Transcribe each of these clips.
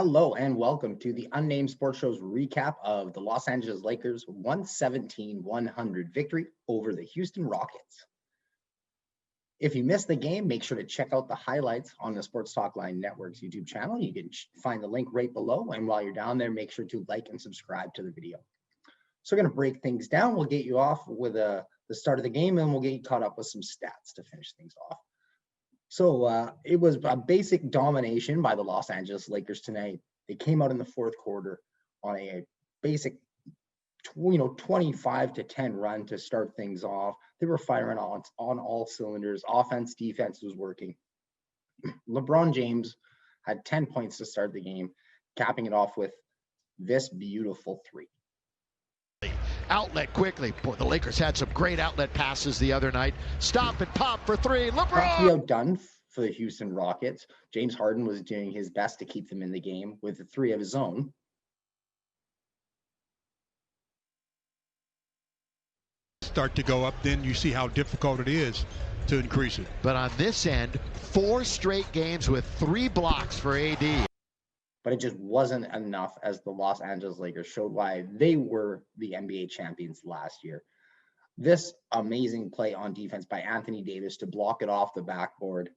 Hello and welcome to the Unnamed Sports Show's recap of the Los Angeles Lakers 117-100 victory over the Houston Rockets. If you missed the game, make sure to check out the highlights on the Sports Talk Line Network's YouTube channel. You can find the link right below, and while you're down there, make sure to like and subscribe to the video. So we're going to break things down. We'll get you off with the start of the game, and we'll get you caught up with some stats to finish things off. So it was a basic domination by the Los Angeles Lakers tonight. They came out in the fourth quarter on a basic, 25-10 run to start things off. They were firing on all cylinders. Offense, defense was working. LeBron James had 10 points to start the game, capping it off with this beautiful three. Outlet quickly. Boy, the Lakers had some great outlet passes the other night. Stop and pop for three. LeBron! Be outdone for the Houston Rockets. James Harden was doing his best to keep them in the game with a three of his own. Start to go up, then you see how difficult it is to increase it. But on this end, 4 straight games with 3 blocks for AD. But it just wasn't enough, as the Los Angeles Lakers showed why they were the NBA champions last year. This amazing play on defense by Anthony Davis to block it off the backboard,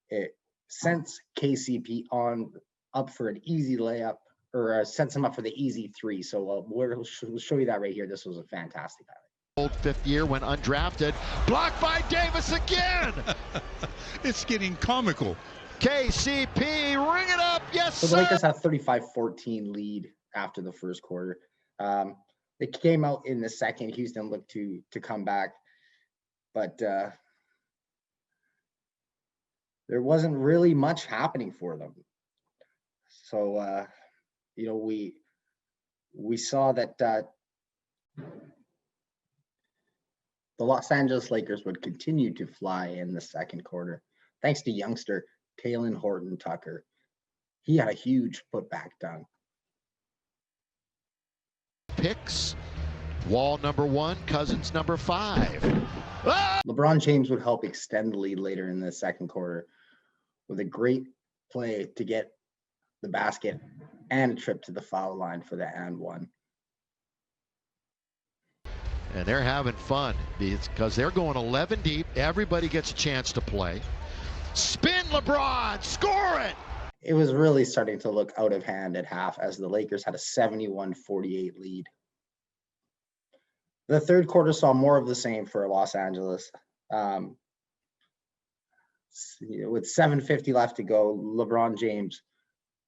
it sends KCP up for an easy layup, or sets him up for the easy three. So we'll show you that right here. This was a fantastic highlight. Old fifth year when undrafted, blocked by Davis again. It's getting comical. KCP, ring it up, yes, so the Lakers had a 35-14 lead after the first quarter. They came out in the second. Houston looked to come back, but there wasn't really much happening for them. So, we saw that the Los Angeles Lakers would continue to fly in the second quarter, thanks to youngster Talen Horton-Tucker. He had a huge putback done. Picks, Wall number 1, Cousins number 5. Ah! LeBron James would help extend the lead later in the second quarter with a great play to get the basket and a trip to the foul line for the and one. And they're having fun because they're going 11 deep. Everybody gets a chance to play. Spin LeBron, score it! It was really starting to look out of hand at half as the Lakers had a 71-48 lead. The third quarter saw more of the same for Los Angeles. With 7:50 left to go, LeBron James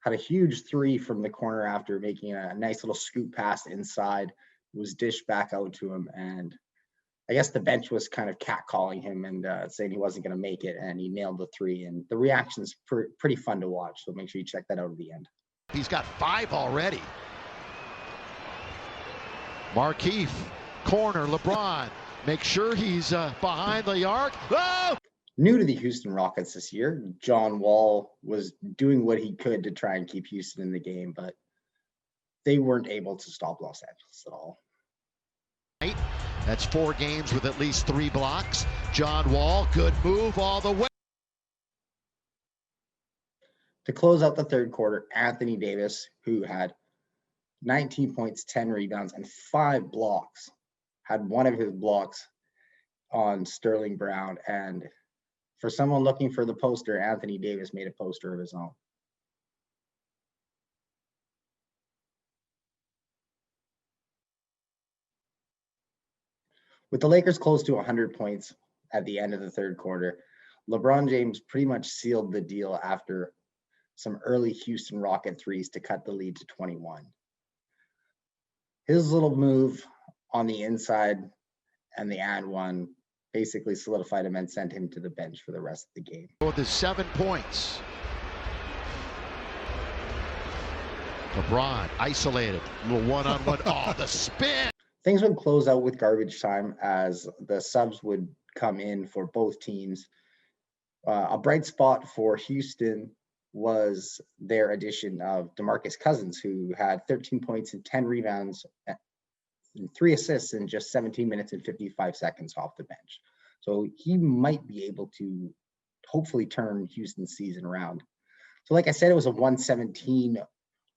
had a huge three from the corner after making a nice little scoop pass inside. It was dished back out to him, and I guess the bench was kind of catcalling him and saying he wasn't going to make it, and he nailed the three. And the reaction's pretty fun to watch, so make sure you check that out at the end. He's got 5 already. Markieff, corner, LeBron. Make sure he's behind the arc. Oh! New to the Houston Rockets this year, John Wall was doing what he could to try and keep Houston in the game, but they weren't able to stop Los Angeles at all. That's 4 games with at least 3 blocks. John Wall, good move all the way. To close out the third quarter, Anthony Davis, who had 19 points, 10 rebounds, and 5 blocks, had one of his blocks on Sterling Brown. And for someone looking for the poster, Anthony Davis made a poster of his own. With the Lakers close to 100 points at the end of the third quarter, LeBron James pretty much sealed the deal after some early Houston Rocket threes to cut the lead to 21. His little move on the inside and the and one basically solidified him and sent him to the bench for the rest of the game. With his 7 points. LeBron isolated, little one-on-one. Oh, the spin! Things would close out with garbage time as the subs would come in for both teams. A bright spot for Houston was their addition of DeMarcus Cousins, who had 13 points and 10 rebounds and 3 assists in just 17 minutes and 55 seconds off the bench. So he might be able to hopefully turn Houston's season around. So like I said, it was a 117-100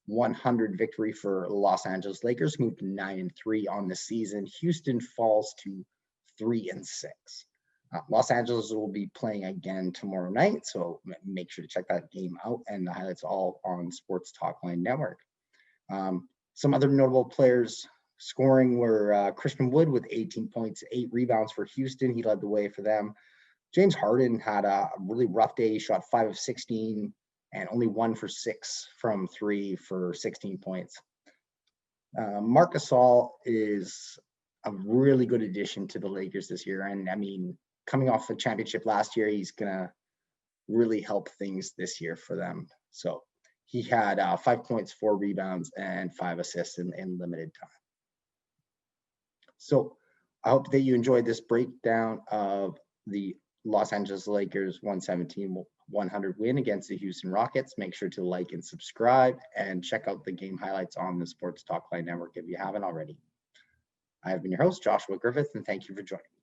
100 victory for Los Angeles Lakers, moved to 9-3 on the season. Houston falls to 3-6. Los Angeles will be playing again tomorrow night, so make sure to check that game out, and the highlights all on Sports Talkline Network. Some other notable players scoring were Christian Wood with 18 points, 8 rebounds for Houston. He led the way for them. James Harden had a really rough day. He shot 5 of 16 and only 1 for 6 from 3 for 16 points. Marc Gasol is a really good addition to the Lakers this year. And I mean, coming off a championship last year, he's going to really help things this year for them. So he had 5 points, 4 rebounds, and 5 assists in limited time. So I hope that you enjoyed this breakdown of the Los Angeles Lakers 117-100 win against the Houston Rockets. Make sure to like and subscribe and check out the game highlights on the Sports Talkline Network if you haven't already. I have been your host, Joshua Griffith, and thank you for joining me.